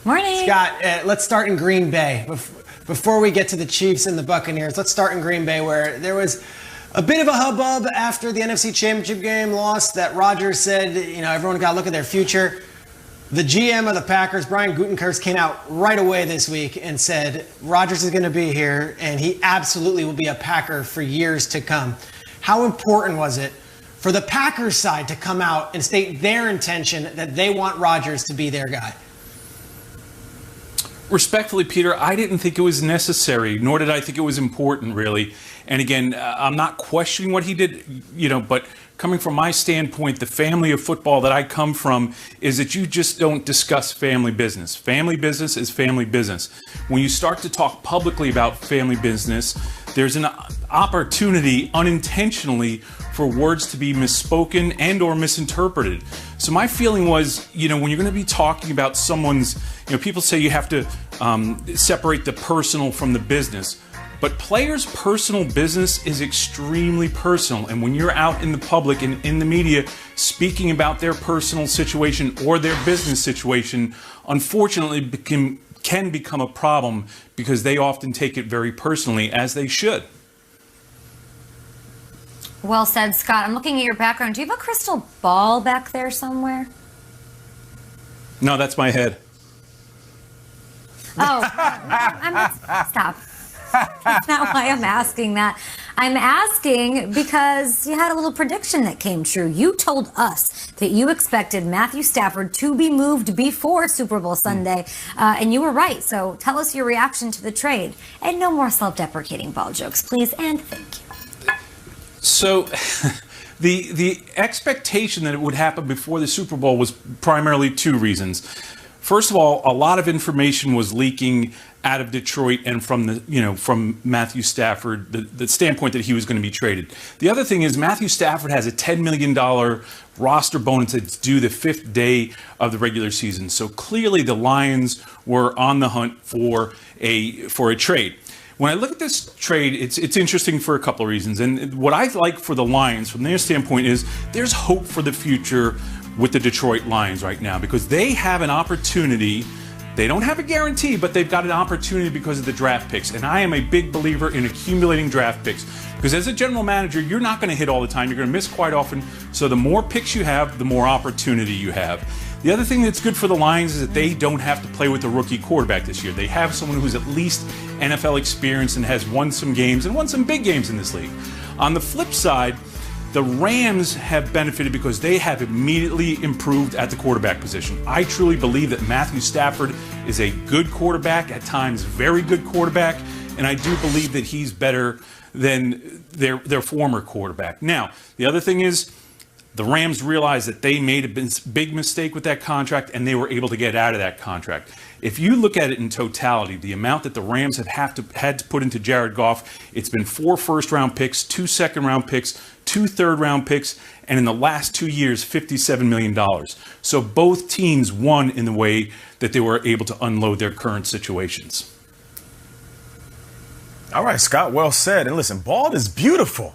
Morning. Scott, let's start in Green Bay. Before we get to the Chiefs and the Buccaneers, let's start in Green Bay, where there was a bit of a hubbub after the NFC Championship game loss that Rodgers said, everyone got to look at their future. The GM of the Packers, Brian Gutekunst, came out right away this week and said Rodgers is going to be here and he absolutely will be a Packer for years to come. How important was it for the Packers side to come out and state their intention that they want Rodgers to be their guy? Respectfully, Peter, I didn't think it was necessary, nor did I think it was important, really. And again, I'm not questioning what he did, but coming from my standpoint, the family of football that I come from is that you just don't discuss family business. Family business is family business. When you start to talk publicly about family business, there's an opportunity unintentionally for words to be misspoken and or misinterpreted. So my feeling was, when you're going to be talking about someone's, people say you have to separate the personal from the business. But players' personal business is extremely personal. And when you're out in the public and in the media speaking about their personal situation or their business situation, unfortunately can become a problem because they often take it very personally, as they should. Well said, Scott. I'm looking at your background. Do you have a crystal ball back there somewhere? No, that's my head. Oh, stop. That's not why I'm asking that. I'm asking because you had a little prediction that came true. You told us that you expected Matthew Stafford to be moved before Super Bowl Sunday, and you were right. So tell us your reaction to the trade. And no more self-deprecating ball jokes, please, and thank you. So the expectation that it would happen before the Super Bowl was primarily two reasons. First of all, a lot of information was leaking out of Detroit and from Matthew Stafford, the standpoint that he was going to be traded. The other thing is Matthew Stafford has a $10 million roster bonus that's due the fifth day of the regular season. So clearly the Lions were on the hunt for a trade. When I look at this trade, it's interesting for a couple of reasons. And what I like for the Lions from their standpoint is there's hope for the future with the Detroit Lions right now because they have an opportunity. They don't have a guarantee, but they've got an opportunity because of the draft picks. And I am a big believer in accumulating draft picks because as a general manager, you're not going to hit all the time. You're going to miss quite often. So the more picks you have, the more opportunity you have. The other thing that's good for the Lions is that they don't have to play with a rookie quarterback this year. They have someone who's at least NFL experience and has won some games and won some big games in this league. On the flip side, the Rams have benefited because they have immediately improved at the quarterback position. I truly believe that Matthew Stafford is a good quarterback, at times very good quarterback, and I do believe that he's better than their former quarterback. Now, the other thing is the Rams realized that they made a big mistake with that contract, and they were able to get out of that contract. If you look at it in totality, the amount that the Rams have had to put into Jared Goff, it's been 4 first-round picks, 2 second-round picks, 2 third-round picks, and in the last 2 years, $57 million. So both teams won in the way that they were able to unload their current situations. All right, Scott, well said. And listen, bald is beautiful.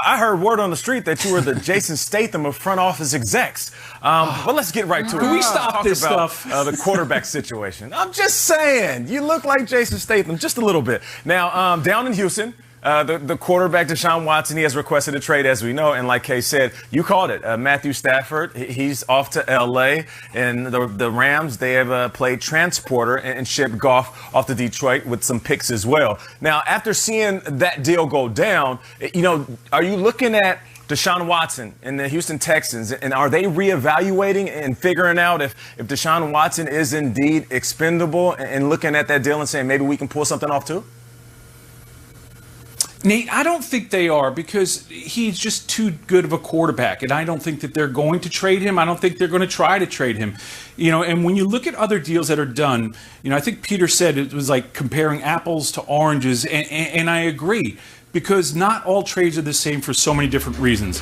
I heard word on the street that you were the Jason Statham of front office execs. But let's get right to it. Can we stop this stuff? The quarterback situation. I'm just saying, you look like Jason Statham just a little bit. Now, down in Houston, the quarterback, Deshaun Watson, he has requested a trade, as we know. And like Kay said, you called it. Matthew Stafford, he's off to L.A. And the Rams, they have played transporter and shipped Goff off to Detroit with some picks as well. Now, after seeing that deal go down, are you looking at Deshaun Watson and the Houston Texans, and are they reevaluating and figuring out if Deshaun Watson is indeed expendable and looking at that deal and saying maybe we can pull something off too? Nate, I don't think they are because he's just too good of a quarterback, and I don't think that they're going to trade him. I don't think they're going to try to trade him. And when you look at other deals that are done, I think Peter said it was like comparing apples to oranges, and I agree because not all trades are the same for so many different reasons.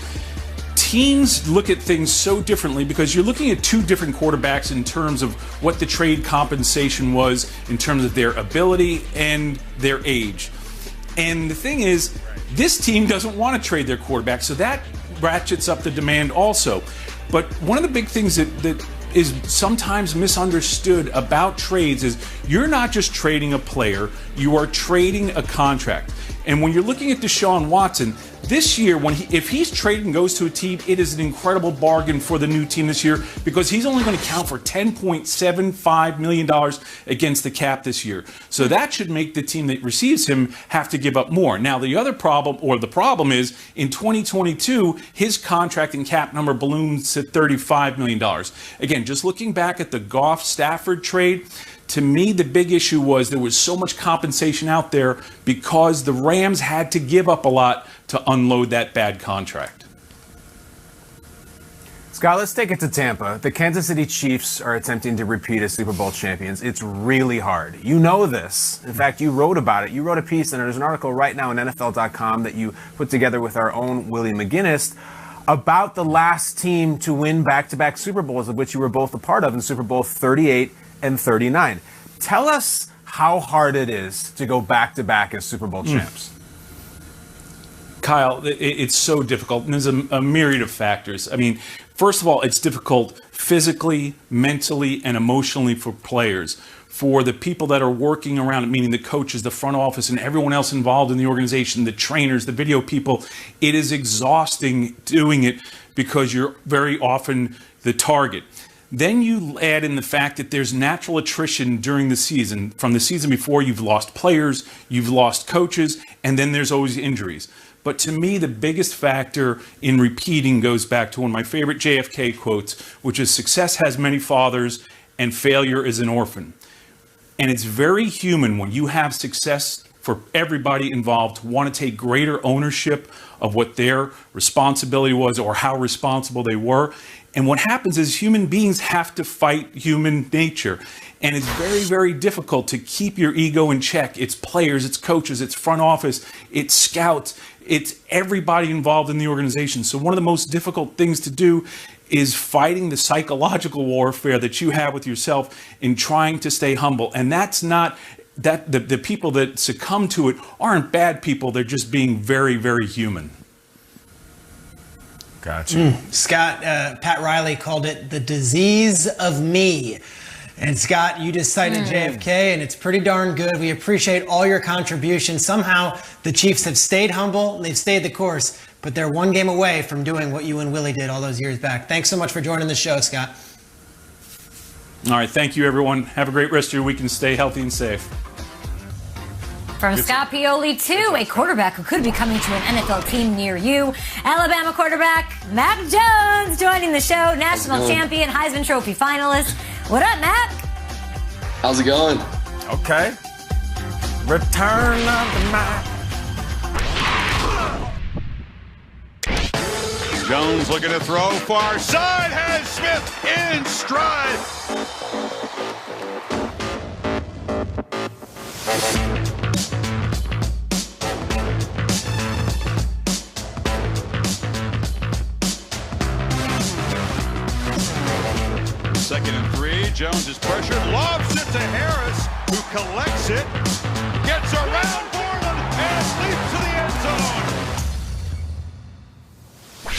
Teams look at things so differently because you're looking at 2 different quarterbacks in terms of what the trade compensation was in terms of their ability and their age. And the thing is, this team doesn't want to trade their quarterback, so that ratchets up the demand also. But one of the big things that is sometimes misunderstood about trades is you're not just trading a player, you are trading a contract. And when you're looking at Deshaun Watson, this year, if he's traded and goes to a team, it is an incredible bargain for the new team this year because he's only going to count for $10.75 million against the cap this year. So that should make the team that receives him have to give up more. Now, the problem is in 2022, his contract and cap number balloons to $35 million. Again, just looking back at the Goff-Stafford trade, to me, the big issue was there was so much compensation out there because the Rams had to give up a lot to unload that bad contract. Scott, let's take it to Tampa. The Kansas City Chiefs are attempting to repeat as Super Bowl champions. It's really hard. You know this. In fact, you wrote about it. You wrote a piece, and there's an article right now on NFL.com that you put together with our own Willie McGinnis about the last team to win back-to-back Super Bowls, of which you were both a part of in Super Bowl 38 and 39. Tell us how hard it is to go back-to-back as Super Bowl champs. Kyle, it's so difficult, and there's a myriad of factors. I mean, first of all, it's difficult physically, mentally, and emotionally for players. For the people that are working around it, meaning the coaches, the front office, and everyone else involved in the organization, the trainers, the video people, it is exhausting doing it because you're very often the target. Then you add in the fact that there's natural attrition during the season. From the season before, you've lost players, you've lost coaches, and then there's always injuries. But to me, the biggest factor in repeating goes back to one of my favorite JFK quotes, which is success has many fathers and failure is an orphan. And it's very human when you have success for everybody involved to want to take greater ownership of what their responsibility was or how responsible they were. And what happens is human beings have to fight human nature. And it's very, very difficult to keep your ego in check. It's players, it's coaches, it's front office, it's scouts, it's everybody involved in the organization. So one of the most difficult things to do is fighting the psychological warfare that you have with yourself in trying to stay humble. And that's not that the people that succumb to it aren't bad people. They're just being very, very human. Gotcha. Scott, Pat Riley called it the disease of me. And Scott, you just cited JFK, and it's pretty darn good. We appreciate all your contributions. Somehow the Chiefs have stayed humble, and they've stayed the course, but they're one game away from doing what you and Willie did all those years back. Thanks so much for joining the show, Scott. All right, thank you, everyone. Have a great rest of your week and stay healthy and safe. From Scott Pioli to a quarterback who could be coming to an NFL team near you. Alabama quarterback Mac Jones joining the show. National champion, Heisman Trophy finalist. What up, Mac? How's it going? Okay. Return of the Mac. Jones looking to throw far side, has Smith in stride. Second and 3, Jones is pressured, lobs it to Harris, who collects it, gets around Borland, and leaps to the end zone.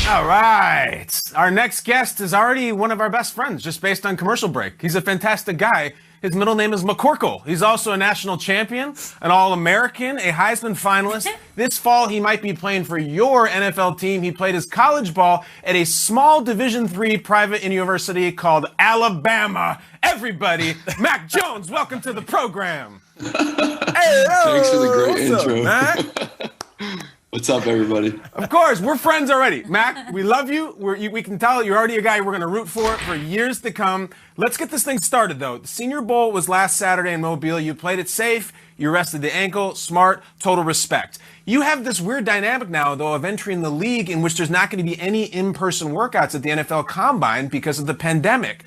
All right. Our next guest is already one of our best friends, just based on commercial break. He's a fantastic guy. His middle name is McCorkle. He's also a national champion, an All-American, a Heisman finalist. This fall, he might be playing for your NFL team. He played his college ball at a small Division III private university called Alabama. Everybody, Mac Jones, welcome to the program. Hey, Thanks for the great intro. Mac? What's up, everybody? Of course, we're friends already. Mac, we love you. We can tell you're already a guy we're going to root for years to come. Let's get this thing started, though. The Senior Bowl was last Saturday in Mobile. You played it safe. You rested the ankle. Smart. Total respect. You have this weird dynamic now, though, of entering the league in which there's not going to be any in-person workouts at the NFL Combine because of the pandemic.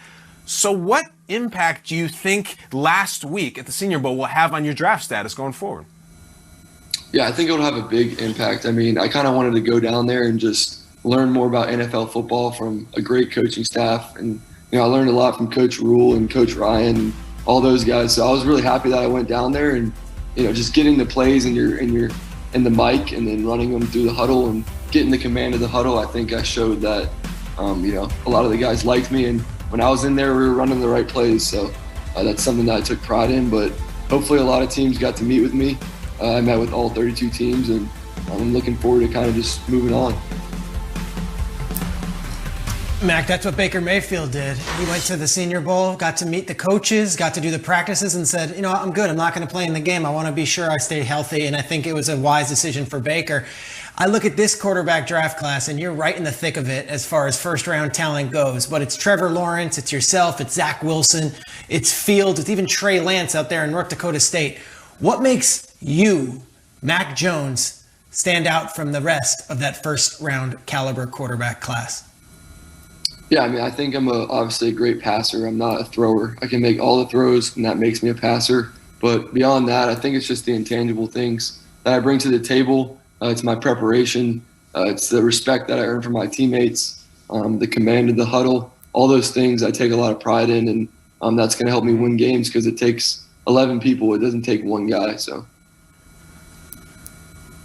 So what impact do you think last week at the Senior Bowl will have on your draft status going forward? Yeah, I think it'll have a big impact. I mean, I kind of wanted to go down there and just learn more about NFL football from a great coaching staff. And, you know, I learned a lot from Coach Rule and Coach Ryan and all those guys. So I was really happy that I went down there and, you know, just getting the plays in the mic and then running them through the huddle and getting the command of the huddle. I think I showed that, you know, a lot of the guys liked me. And when I was in there, we were running the right plays. So that's something that I took pride in. But hopefully a lot of teams got to meet with me. I met with all 32 teams, and I'm looking forward to kind of just moving on. Mac, that's what Baker Mayfield did. He went to the Senior Bowl, got to meet the coaches, got to do the practices, and said, I'm good. I'm not going to play in the game. I want to be sure I stay healthy. And I think it was a wise decision for Baker. I look at this quarterback draft class, and you're right in the thick of it as far as first-round talent goes. But it's Trevor Lawrence, it's yourself, it's Zach Wilson, it's Fields, it's even Trey Lance out there in North Dakota State. What makes you, Mac Jones, stand out from the rest of that first-round caliber quarterback class? Yeah, I mean, I think I'm obviously a great passer. I'm not a thrower. I can make all the throws, and that makes me a passer. But beyond that, I think it's just the intangible things that I bring to the table. It's my preparation. It's the respect that I earn from my teammates, the command of the huddle. All those things I take a lot of pride in, and that's going to help me win games because it takes 11 people. It doesn't take one guy. So.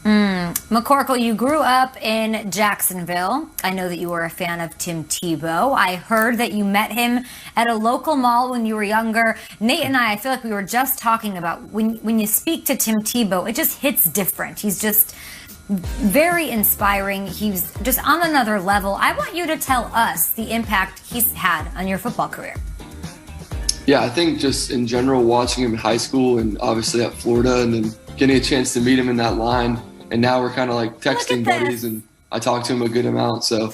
McCorkle, you grew up in Jacksonville. I know that you were a fan of Tim Tebow. I heard that you met him at a local mall when you were younger. Nate and I feel like we were just talking about when you speak to Tim Tebow, it just hits different. He's just very inspiring. He's just on another level. I want you to tell us the impact he's had on your football career. Yeah, I think just in general, watching him in high school and obviously at Florida, and then getting a chance to meet him in that line. And now we're kind of like texting buddies, and I talk to him a good amount. So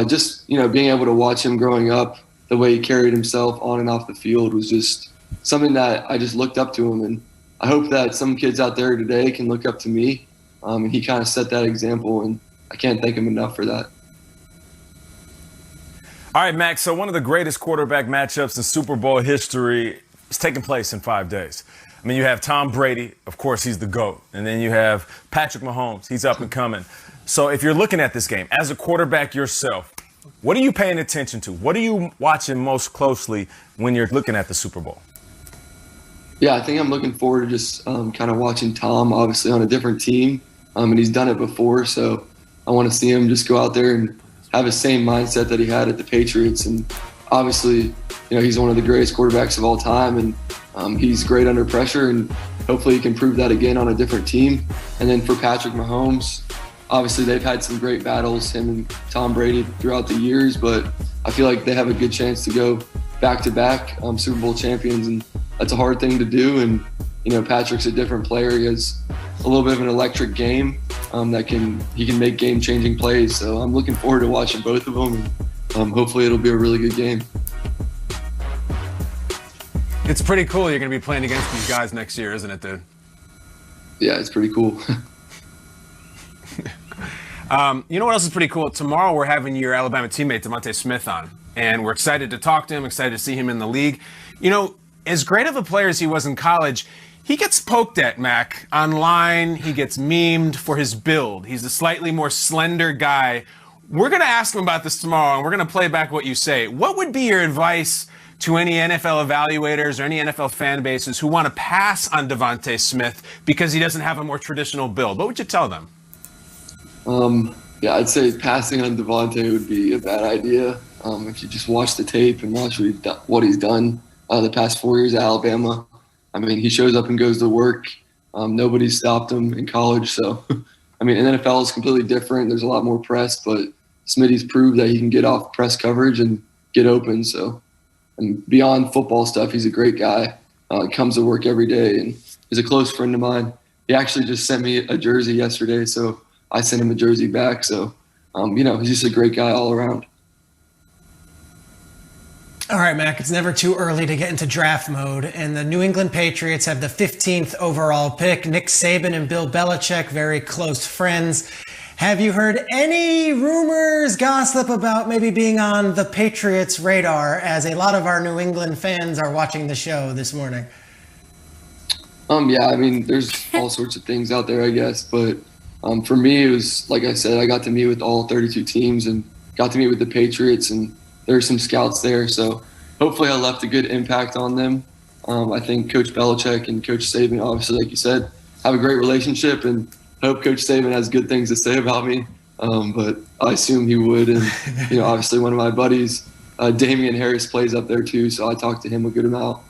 just, being able to watch him growing up, the way he carried himself on and off the field was just something that I just looked up to him. And I hope that some kids out there today can look up to me. And he kind of set that example, and I can't thank him enough for that. All right, Max, so one of the greatest quarterback matchups in Super Bowl history is taking place in 5 days. I mean, you have Tom Brady, of course, he's the GOAT. And then you have Patrick Mahomes, he's up and coming. So if you're looking at this game, as a quarterback yourself, what are you paying attention to? What are you watching most closely when you're looking at the Super Bowl? Yeah, I think I'm looking forward to just kind of watching Tom, obviously, on a different team. And he's done it before, so I want to see him just go out there and have the same mindset that he had at the Patriots. And obviously, he's one of the greatest quarterbacks of all time, and he's great under pressure, and hopefully he can prove that again on a different team. And then for Patrick Mahomes, obviously they've had some great battles, him and Tom Brady, throughout the years, but I feel like they have a good chance to go back-to-back Super Bowl champions, and that's a hard thing to do. And, Patrick's a different player. He has a little bit of an electric game he can make game-changing plays. So I'm looking forward to watching both of them, and hopefully it'll be a really good game. It's pretty cool you're going to be playing against these guys next year, isn't it, dude? Yeah, it's pretty cool. You know what else is pretty cool? Tomorrow we're having your Alabama teammate, DeVonta Smith, on. And we're excited to talk to him, excited to see him in the league. As great of a player as he was in college, he gets poked at, Mac, online. He gets memed for his build. He's a slightly more slender guy. We're going to ask him about this tomorrow, and we're going to play back what you say. What would be your advice to any NFL evaluators or any NFL fan bases who want to pass on DeVonta Smith because he doesn't have a more traditional build? What would you tell them? Yeah, I'd say passing on DeVonta would be a bad idea. If you just watch the tape and watch what he's done the past 4 years at Alabama. I mean, he shows up and goes to work. Nobody stopped him in college. So, I mean, in NFL is completely different. There's a lot more press, but Smitty's proved that he can get off press coverage and get open. So, and beyond football stuff, he's a great guy. Comes to work every day, and he's a close friend of mine. He actually just sent me a jersey yesterday, so I sent him a jersey back. So, he's just a great guy all around. All right, Mac, it's never too early to get into draft mode, and the New England Patriots have the 15th overall pick. Nick Saban and Bill Belichick, very close friends. Have you heard any rumors, gossip about maybe being on the Patriots' radar, as a lot of our New England fans are watching the show this morning? Yeah, I mean, there's all sorts of things out there, I guess, but for me, it was, like I said, I got to meet with all 32 teams and got to meet with the Patriots, and there's some scouts there, so hopefully I left a good impact on them. I think Coach Belichick and Coach Saban, obviously, like you said, have a great relationship, and I hope Coach Saban has good things to say about me, but I assume he would. And, obviously one of my buddies Damian Harris plays up there too, so I talked to him a good amount.